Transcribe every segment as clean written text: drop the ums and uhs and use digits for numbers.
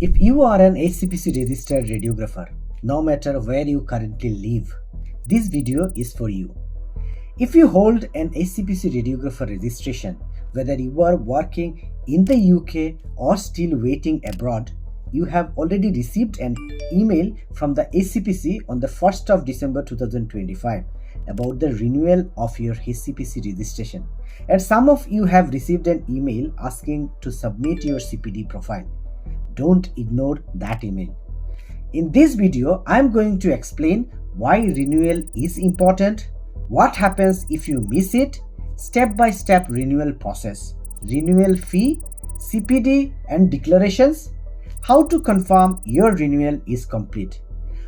If you are an HCPC registered radiographer, no matter where you currently live, this video is for you. If you hold an HCPC radiographer registration, whether you are working in the UK or still waiting abroad, you have already received an email from the HCPC on the 1st of December 2025 about the renewal of your HCPC registration. And some of you have received an email asking to submit your CPD profile. Don't ignore that email. In this video, I am going to explain why renewal is important, what happens if you miss it, step-by-step renewal process, renewal fee, CPD and declarations, how to confirm your renewal is complete.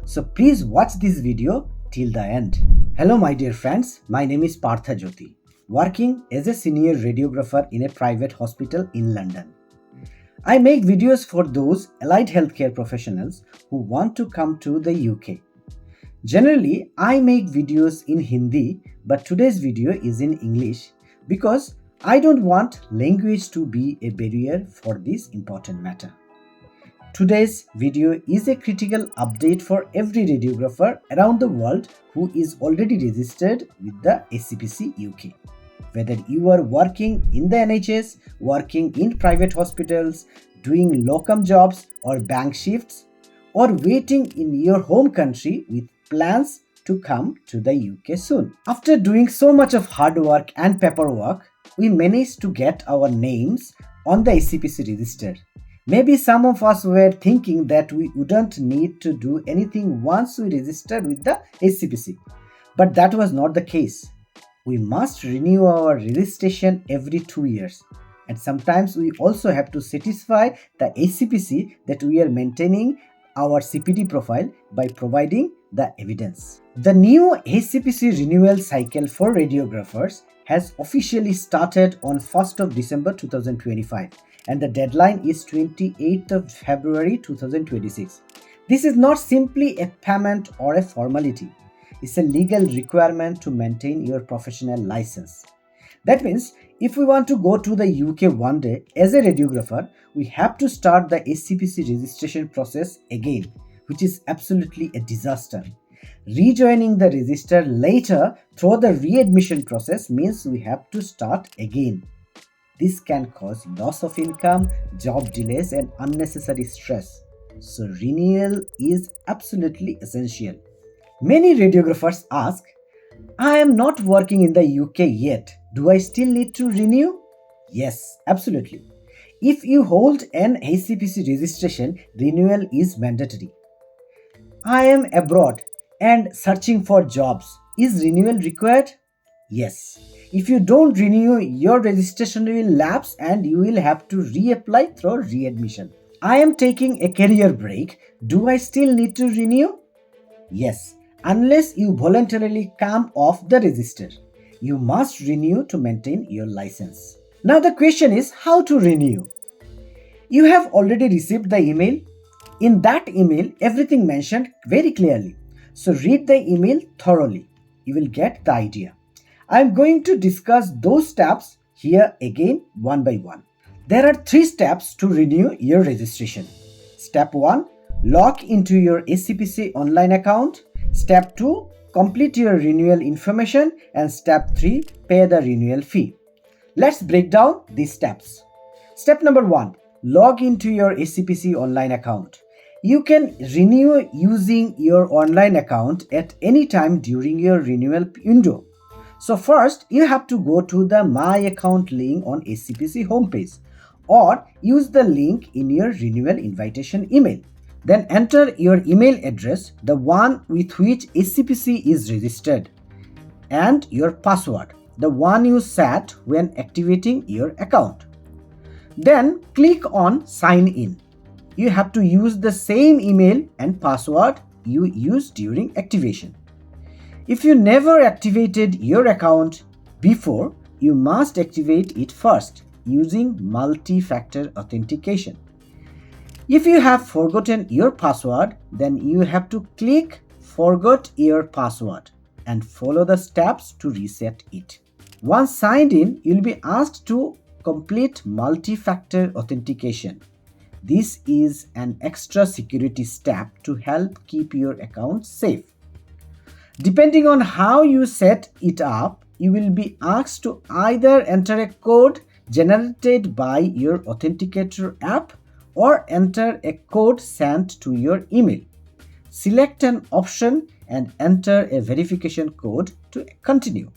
So please watch this video till the end. Hello my dear friends, my name is Partha Jyoti, working as a senior radiographer in a private hospital in London. I make videos for those allied healthcare professionals who want to come to the UK. Generally, I make videos in Hindi, but today's video is in English because I don't want language to be a barrier for this important matter. Today's video is a critical update for every radiographer around the world who is already registered with the HCPC UK. Whether you are working in the NHS, working in private hospitals, doing locum jobs or bank shifts, or waiting in your home country with plans to come to the UK soon. After doing so much of hard work and paperwork, we managed to get our names on the HCPC register. Maybe some of us were thinking that we wouldn't need to do anything once we registered with the HCPC, but that was not the case. We must renew our registration every 2 years, and sometimes we also have to satisfy the HCPC that we are maintaining our CPD profile by providing the evidence. The new HCPC renewal cycle for radiographers has officially started on 1st of December 2025, and the deadline is 28th of February 2026. This is not simply a payment or a formality. It's a legal requirement to maintain your professional license. That means if we want to go to the UK one day as a radiographer, we have to start the HCPC registration process again, which is absolutely a disaster. Rejoining the register later through the readmission process means we have to start again. This can cause loss of income, job delays, and unnecessary stress. So renewal is absolutely essential. Many radiographers ask, I am not working in the UK yet. Do I still need to renew? Yes, absolutely. If you hold an HCPC registration, renewal is mandatory. I am abroad and searching for jobs. Is renewal required? Yes. If you don't renew, your registration will lapse and you will have to reapply through readmission. I am taking a career break. Do I still need to renew? Yes. Unless you voluntarily come off the register, you must renew to maintain your license. Now the question is how to renew. You have already received the email. In that email, everything mentioned very clearly. So read the email thoroughly. You will get the idea. I am going to discuss those steps here again one by one. There are 3 steps to renew your registration. Step 1, log into your HCPC online account. Step 2, complete your renewal information, and step 3, pay the renewal fee. Let's break down these steps. Step number 1, log into your HCPC online account. You can renew using your online account at any time during your renewal window. So first, you have to go to the My Account link on HCPC homepage or use the link in your renewal invitation email. Then enter your email address, the one with which HCPC is registered, and your password, the one you set when activating your account. Then click on Sign In. You have to use the same email and password you used during activation. If you never activated your account before, you must activate it first using multi-factor authentication. If you have forgotten your password, then you have to click Forgot Your Password and follow the steps to reset it. Once signed in, you'll be asked to complete multi-factor authentication. This is an extra security step to help keep your account safe. Depending on how you set it up, you will be asked to either enter a code generated by your authenticator app or enter a code sent to your email. Select an option and enter a verification code to continue.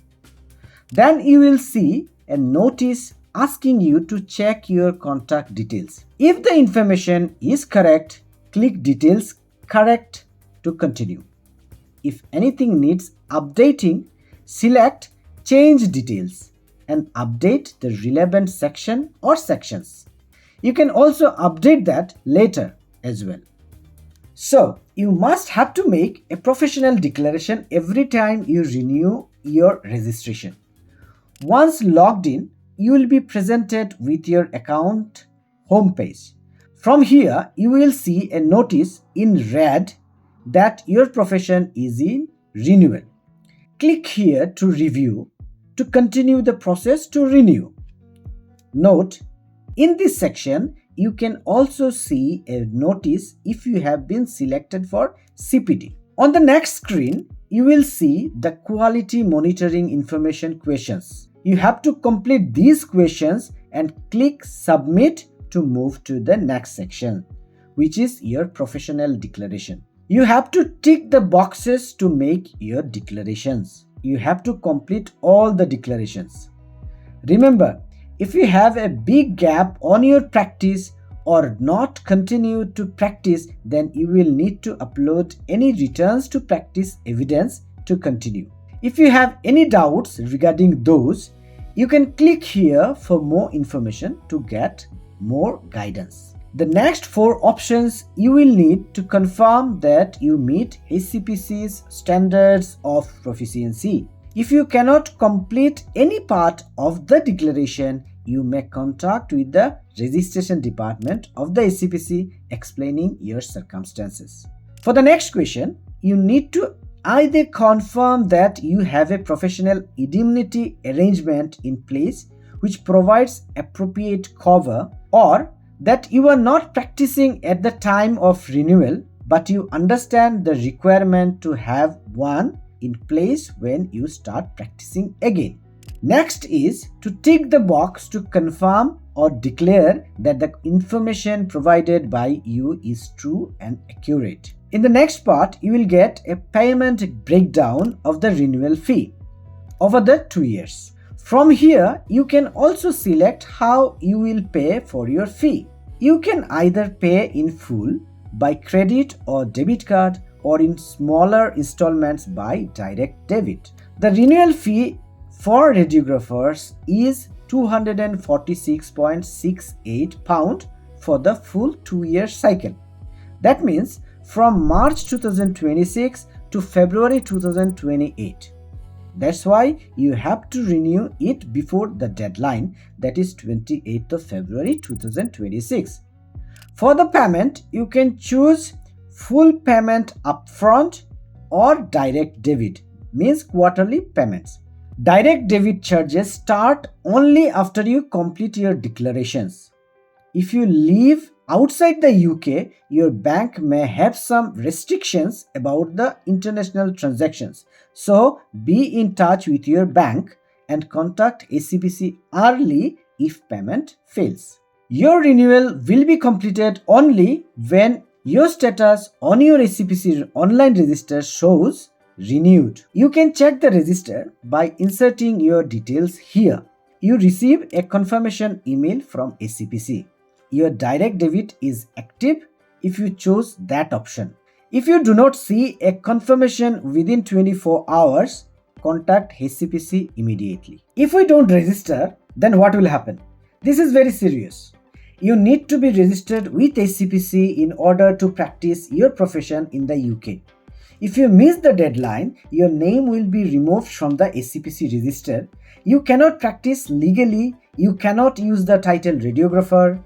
Then you will see a notice asking you to check your contact details. If the information is correct, click Details Correct to continue. If anything needs updating, select Change Details and update the relevant section or sections. You can also update that later as well. So, you must have to make a professional declaration every time you renew your registration. Once logged in, you will be presented with your account homepage. From here, you will see a notice in red that your profession is in renewal. Click here to review to continue the process to renew. Note, in this section, you can also see a notice if you have been selected for CPD. On the next screen, you will see the quality monitoring information questions. You have to complete these questions and click Submit to move to the next section, which is your professional declaration. You have to tick the boxes to make your declarations. You have to complete all the declarations. Remember, if you have a big gap on your practice or not continue to practice, then you will need to upload any returns to practice evidence to continue. If you have any doubts regarding those, you can click here for more information to get more guidance. The next 4 options you will need to confirm that you meet ACPC's standards of proficiency. If you cannot complete any part of the declaration, you may contact with the registration department of the ACPC explaining your circumstances. For the next question, you need to either confirm that you have a professional indemnity arrangement in place which provides appropriate cover, or that you are not practicing at the time of renewal but you understand the requirement to have one in place when you start practicing again. Next is to tick the box to confirm or declare that the information provided by you is true and accurate. In the next part, you will get a payment breakdown of the renewal fee over the 2 years. From here, you can also select how you will pay for your fee. You can either pay in full by credit or debit card or in smaller installments by direct debit. The renewal fee for radiographers is £246.68 for the full 2-year cycle. That means from March 2026 to February 2028. That's why you have to renew it before the deadline, that is 28th of February 2026. For the payment, you can choose full payment upfront or direct debit, means quarterly payments. Direct debit charges start only after you complete your declarations. If you live outside the UK, your bank may have some restrictions about the international transactions. So be in touch with your bank and contact ACPC early if payment fails. Your renewal will be completed only when your status on your ACPC online register shows renewed. You can check the register by inserting your details here. You receive a confirmation email from ACPC. Your direct debit is active if you choose that option. If you do not see a confirmation within 24 hours, contact ACPC immediately. If we don't register, then what will happen? This is very serious. You need to be registered with ACPC in order to practice your profession in the UK. If you miss the deadline, your name will be removed from the ACPC register. You cannot practice legally. You cannot use the title radiographer.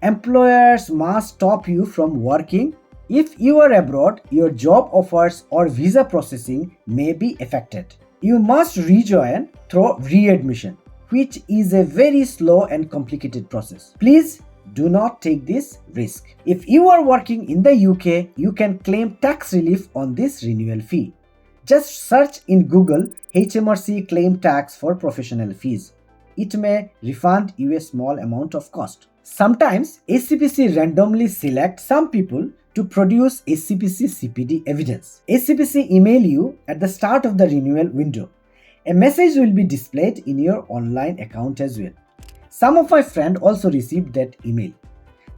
Employers must stop you from working. If you are abroad, your job offers or visa processing may be affected. You must rejoin through readmission, which is a very slow and complicated process. Please Do not take this risk. If you are working in the UK, you can claim tax relief on this renewal fee. Just search in Google HMRC claim tax for professional fees. It may refund you a small amount of cost. Sometimes ACPC randomly select some people to produce ACPC CPD evidence. ACPC email you at the start of the renewal window. A message will be displayed in your online account as well. Some of my friends also received that email.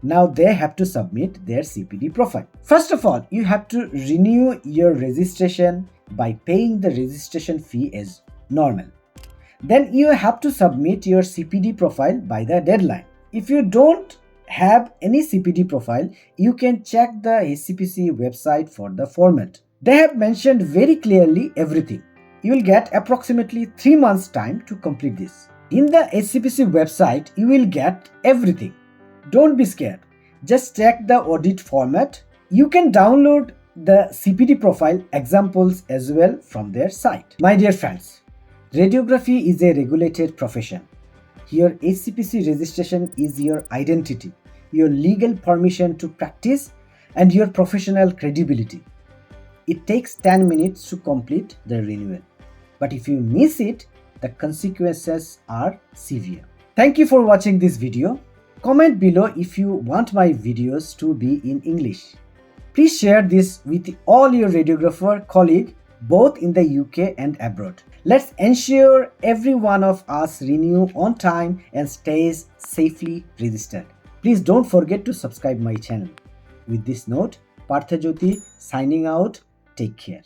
Now they have to submit their CPD profile. First of all, you have to renew your registration by paying the registration fee as normal. Then you have to submit your CPD profile by the deadline. If you don't have any CPD profile, you can check the ACPC website for the format. They have mentioned very clearly everything. You will get approximately 3 months time to complete this. In the ACPC website, you will get everything. Don't be scared. Just check the audit format. You can download the CPD profile examples as well from their site. My dear friends, radiography is a regulated profession. Your ACPC registration is your identity, your legal permission to practice, and your professional credibility. It takes 10 minutes to complete the renewal. But if you miss it, the consequences are severe. Thank you for watching this video. Comment below if you want my videos to be in English. Please share this with all your radiographer colleagues both in the UK and abroad. Let's ensure every one of us renew on time and stays safely registered. Please don't forget to subscribe my channel. With this note, Partha Jyoti signing out. Take care.